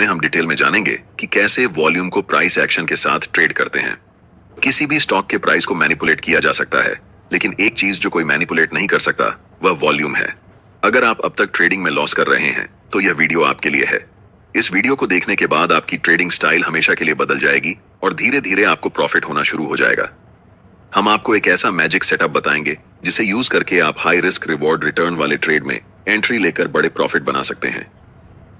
में हम डिटेल में जानेंगे कि कैसे वॉल्यूम को प्राइस एक्शन के साथ ट्रेड करते हैं। किसी भी स्टॉक के प्राइस को मैनिपुलेट किया जा सकता है, लेकिन एक चीज जो कोई मैनिपुलेट नहीं कर सकता वह वॉल्यूम है। अगर आप अब तक ट्रेडिंग में लॉस कर रहे हैं तो यह वीडियो आपके लिए है। इस वीडियो को देखने के बाद आपकी ट्रेडिंग स्टाइल हमेशा के लिए बदल जाएगी और धीरे धीरे आपको प्रॉफिट होना शुरू हो जाएगा। हम आपको एक ऐसा मैजिक सेटअप बताएंगे जिसे यूज करके आप हाई रिस्क रिवॉर्ड रिटर्न वाले ट्रेड में एंट्री लेकर बड़े प्रॉफिट बना सकते हैं।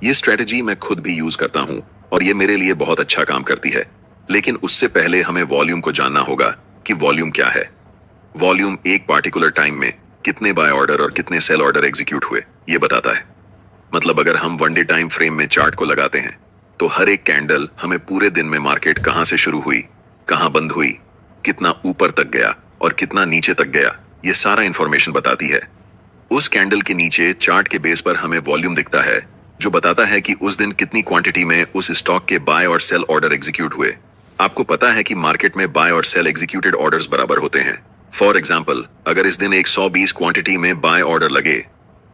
ये स्ट्रेटजी मैं खुद भी यूज करता हूं और ये मेरे लिए बहुत अच्छा काम करती है, लेकिन उससे पहले हमें वॉल्यूम को जानना होगा कि वॉल्यूम क्या है। वॉल्यूम एक पार्टिकुलर टाइम में कितने बाय ऑर्डर और कितने सेल ऑर्डर एग्जीक्यूट हुए ये बताता है। मतलब अगर हम वन डे टाइम फ्रेम में चार्ट को लगाते हैं तो हर एक कैंडल हमें पूरे दिन में मार्केट कहां से शुरू हुई, कहां बंद हुई, कितना ऊपर तक गया और कितना नीचे तक गया, ये सारा इंफॉर्मेशन बताती है। उस कैंडल के नीचे चार्ट के बेस पर हमें वॉल्यूम दिखता है जो बताता है कि उस दिन कितनी क्वांटिटी में उस स्टॉक के बाय और सेल ऑर्डर एग्जीक्यूट हुए। आपको पता है कि मार्केट में बाय और सेल एग्जीक्यूटेड ऑर्डर्स बराबर होते हैं। फॉर एग्जाम्पल, अगर इस दिन एक 120 क्वांटिटी में बाय ऑर्डर लगे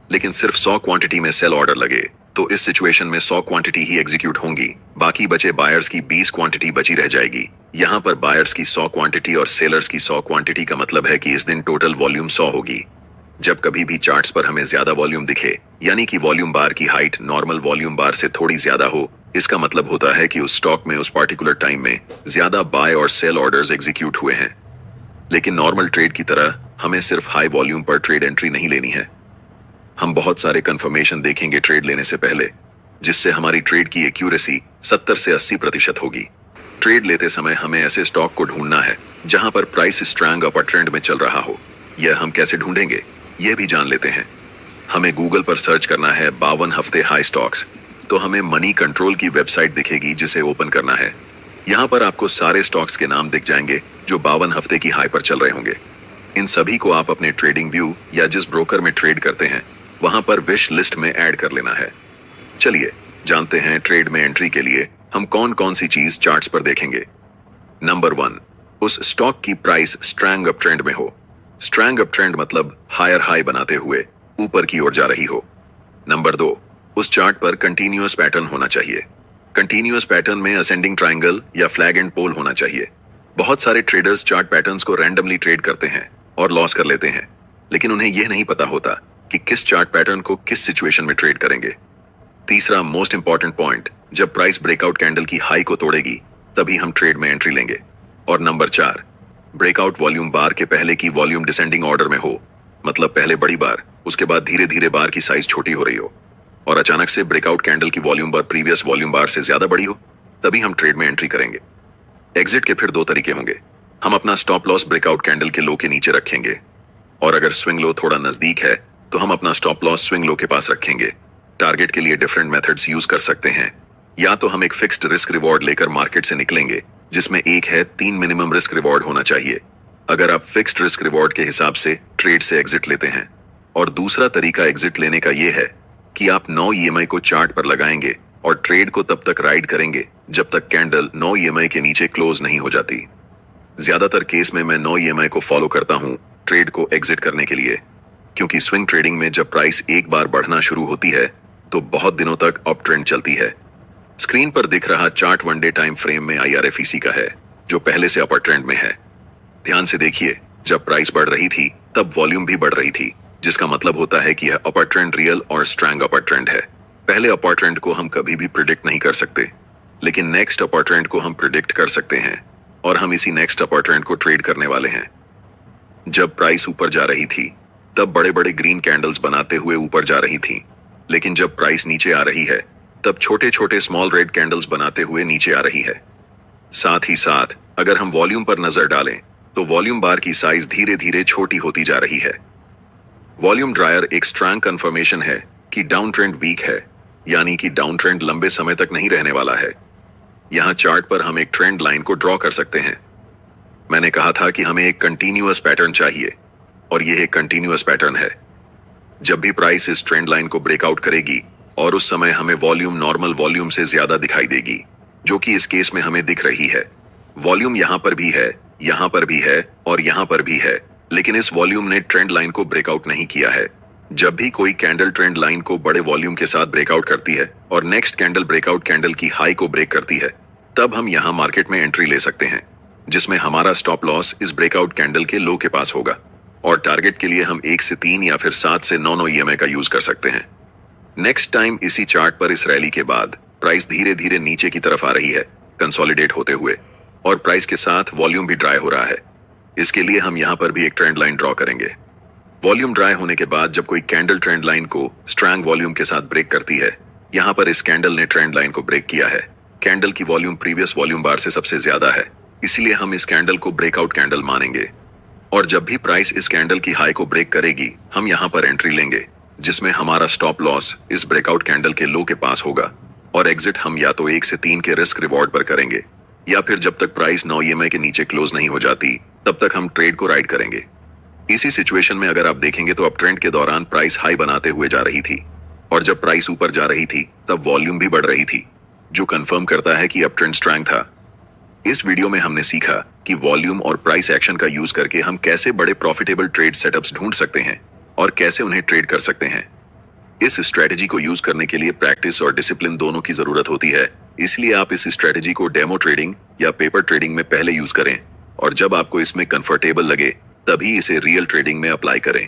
लेकिन सिर्फ 100 क्वांटिटी में सेल ऑर्डर लगे तो इस सिचुएशन में 100 क्वांटिटी ही एग्जीक्यूट होंगी, बाकी बचे बायर्स की 20 क्वांटिटी बची रह जाएगी। यहाँ पर बायर्स की 100 क्वांटिटी और सेलर्स की 100 क्वांटिटी का मतलब है कि इस दिन टोटल वॉल्यूम 100 होगी। जब कभी भी चार्ट्स पर हमें ज्यादा वॉल्यूम दिखे, यानी कि वॉल्यूम बार की हाइट नॉर्मल वॉल्यूम बार से थोड़ी ज्यादा हो, इसका मतलब होता है कि उस स्टॉक में उस पार्टिकुलर टाइम में ज्यादा बाय और सेल ऑर्डर्स एग्जीक्यूट हुए हैं। लेकिन नॉर्मल ट्रेड की तरह हमें सिर्फ हाई वॉल्यूम पर ट्रेड एंट्री नहीं लेनी है। हम बहुत सारे कंफर्मेशन देखेंगे ट्रेड लेने से पहले, जिससे हमारी ट्रेड की एक्यूरेसी 70 से 80% होगी। ट्रेड लेते समय हमें ऐसे स्टॉक को ढूंढना है जहां पर प्राइस स्ट्रांग अपर ट्रेंड में चल रहा हो। यह हम कैसे ढूंढेंगे यह भी जान लेते हैं। हमें गूगल पर सर्च करना है 52 हफ्ते हाई स्टॉक्स, तो हमें मनी कंट्रोल की वेबसाइट दिखेगी जिसे ओपन करना है। यहाँ पर आपको सारे स्टॉक्स के नाम दिख जाएंगे जो 52 हफ्ते की हाई पर चल रहे होंगे। इन सभी को आप अपने ट्रेडिंग व्यू या जिस ब्रोकर में ट्रेड करते हैं वहां पर विश लिस्ट में ऐड कर लेना है। चलिए जानते हैं ट्रेड में एंट्री के लिए हम कौन कौन सी चीज चार्ट्स पर देखेंगे। नंबर 1, उस स्टॉक की प्राइस स्ट्रैंग अप ट्रेंड में हो। स्ट्रैंग अप ट्रेंड मतलब हायर हाई बनाते हुए ऊपर की ओर जा रही हो। नंबर 2, उस चार्ट पर कंटिन्यूअस पैटर्न होना चाहिए। कंटिन्यूअस पैटर्न में असेंडिंग ट्रायंगल या फ्लैग एंड पोल होना चाहिए। बहुत सारे ट्रेडर्स चार्ट पैटर्न्स को रैंडमली ट्रेड करते हैं और लॉस कर लेते हैं, लेकिन उन्हें यह नहीं पता होता कि किस चार्ट पैटर्न को किस सिचुएशन में ट्रेड करेंगे। तीसरा मोस्ट इंपॉर्टेंट पॉइंट, जब प्राइस ब्रेकआउट कैंडल की हाई को तोड़ेगी तभी हम ट्रेड में एंट्री लेंगे। और नंबर 4, ब्रेकआउट वॉल्यूम बार के पहले की वॉल्यूम डिसेंडिंग ऑर्डर में हो, मतलब पहले बड़ी बार, उसके बाद धीरे धीरे बार की साइज छोटी हो रही हो और अचानक से ब्रेकआउट कैंडल की वॉल्यूम बार प्रीवियस वॉल्यूम बार से ज्यादा बड़ी हो, तभी हम ट्रेड में एंट्री करेंगे। एग्जिट के फिर 2 तरीके होंगे। हम अपना स्टॉप लॉस ब्रेकआउट कैंडल के लो के नीचे रखेंगे और अगर स्विंग लो थोड़ा नजदीक है तो हम अपना स्टॉप लॉस स्विंग लो के पास रखेंगे। टारगेट के लिए डिफरेंट मेथड्स यूज कर सकते हैं। या तो हम एक फिक्स्ड रिस्क रिवॉर्ड लेकर मार्केट से निकलेंगे, जिसमें एक है 3 मिनिमम रिस्क रिवॉर्ड होना चाहिए अगर आप फिक्स्ड रिस्क रिवॉर्ड के हिसाब से ट्रेड से एग्जिट लेते हैं। और दूसरा तरीका एग्जिट लेने का यह है कि आप 9 EMI को चार्ट पर लगाएंगे और ट्रेड को तब तक राइड करेंगे जब तक कैंडल 9 EMI के नीचे क्लोज नहीं हो जाती। ज्यादातर केस में मैं 9 EMI को फॉलो करता हूं ट्रेड को एग्जिट करने के लिए, क्योंकि स्विंग ट्रेडिंग में जब प्राइस एक बार बढ़ना शुरू होती है तो बहुत दिनों तक अप ट्रेंड चलती है। स्क्रीन पर दिख रहा chart one day time frame में IRFEC का है जो पहले से अपर ट्रेंड में है। ध्यान से देखिए, जब प्राइस बढ़ रही थी तब वॉल्यूम भी बढ़ रही थी, जिसका मतलब होता है कि यह अपर ट्रेंड रियल और स्ट्रैंग अपर ट्रेंड है। पहले अपर ट्रेंड को हम कभी भी प्रिडिक्ट नहीं कर सकते, लेकिन नेक्स्ट अपर ट्रेंड को हम प्रिडिक्ट कर सकते हैं और हम इसी नेक्स्ट अपर ट्रेंड को ट्रेड करने वाले हैं। जब प्राइस ऊपर जा रही थी तब बड़े बड़े ग्रीन कैंडल्स बनाते हुए ऊपर जा रही थी, लेकिन जब प्राइस नीचे आ रही है तब छोटे छोटे स्मॉल रेड कैंडल्स बनाते हुए नीचे आ रही है। साथ ही साथ अगर हम वॉल्यूम पर नजर डालें तो वॉल्यूम बार की साइज धीरे धीरे छोटी होती जा रही है। वॉल्यूम ड्रायर एक स्ट्रॉन्ग कंफर्मेशन है कि डाउन ट्रेंड वीक है, यानी कि डाउन ट्रेंड लंबे समय तक नहीं रहने वाला है। यहाँ चार्ट पर हम एक ट्रेंड लाइन को ड्रॉ कर सकते हैं। मैंने कहा था कि हमें एक कंटिन्यूअस पैटर्न चाहिए और यह एक कंटिन्यूअस पैटर्न है। जब भी प्राइस इस ट्रेंड लाइन को ब्रेकआउट करेगी और उस समय हमें वॉल्यूम नॉर्मल वॉल्यूम से ज्यादा दिखाई देगी, जो कि इस केस में हमें दिख रही है। वॉल्यूम यहां पर भी है, यहां पर भी है और यहां पर भी है, लेकिन इस वॉल्यूम ने ट्रेंड लाइन को ब्रेकआउट नहीं किया है। जब भी कोई कैंडल ट्रेंड लाइन को बड़े वॉल्यूम के साथ ब्रेकआउट करती है और नेक्स्ट कैंडल ब्रेकआउट कैंडल की हाई को ब्रेक करती है, तब हम यहां मार्केट में एंट्री ले सकते हैं, जिसमें हमारा स्टॉप लॉस इस ब्रेकआउट कैंडल के लो के पास होगा और टारगेट के लिए हम 1 से 3 या फिर 7 से 9 ईएमए का यूज कर सकते हैं। नेक्स्ट टाइम इसी चार्ट पर इस रैली के बाद प्राइस धीरे धीरे नीचे की तरफ आ रही है, कंसोलिडेट होते हुए, और प्राइस के साथ वॉल्यूम भी ड्राई हो रहा है। इसके लिए हम यहां पर भी एक ट्रेंड लाइन ड्रॉ करेंगे। वॉल्यूम ड्राई होने के बाद जब कोई कैंडल ट्रेंड लाइन को स्ट्रॉन्ग वॉल्यूम के साथ ब्रेक करती है, यहां पर इस कैंडल ने ट्रेंड लाइन को ब्रेक किया है। कैंडल की वॉल्यूम प्रीवियस वॉल्यूम बार से सबसे ज्यादा है, इसलिए हम इस कैंडल को ब्रेकआउट कैंडल मानेंगे। और जब भी प्राइस इस कैंडल की हाई को ब्रेक करेगी, हम यहां पर एंट्री लेंगे, जिसमें हमारा स्टॉप लॉस इस ब्रेकआउट कैंडल के लो के पास होगा और एग्जिट हम या तो 1 से 3 के रिस्क रिवॉर्ड पर करेंगे, या फिर जब तक प्राइस 9 ईएमए के नीचे क्लोज नहीं हो जाती तब तक हम ट्रेड को राइड करेंगे। इसी सिचुएशन में अगर आप देखेंगे तो अप ट्रेंड के दौरान प्राइस हाई बनाते हुए जा रही थी और जब प्राइस ऊपर जा रही थी तब वॉल्यूम भी बढ़ रही थी, जो कंफर्म करता है कि अप ट्रेंड स्ट्रॉन्ग था। इस वीडियो में हमने सीखा कि वॉल्यूम और प्राइस एक्शन का यूज करके हम कैसे बड़े प्रॉफिटेबल ट्रेड सेटअप्स ढूंढ सकते हैं और कैसे उन्हें ट्रेड कर सकते हैं। इस स्ट्रेटेजी को यूज करने के लिए प्रैक्टिस और डिसिप्लिन दोनों की जरूरत होती है, इसलिए आप इस स्ट्रेटेजी को डेमो ट्रेडिंग या पेपर ट्रेडिंग में पहले यूज करें और जब आपको इसमें कंफर्टेबल लगे तभी इसे रियल ट्रेडिंग में अप्लाई करें।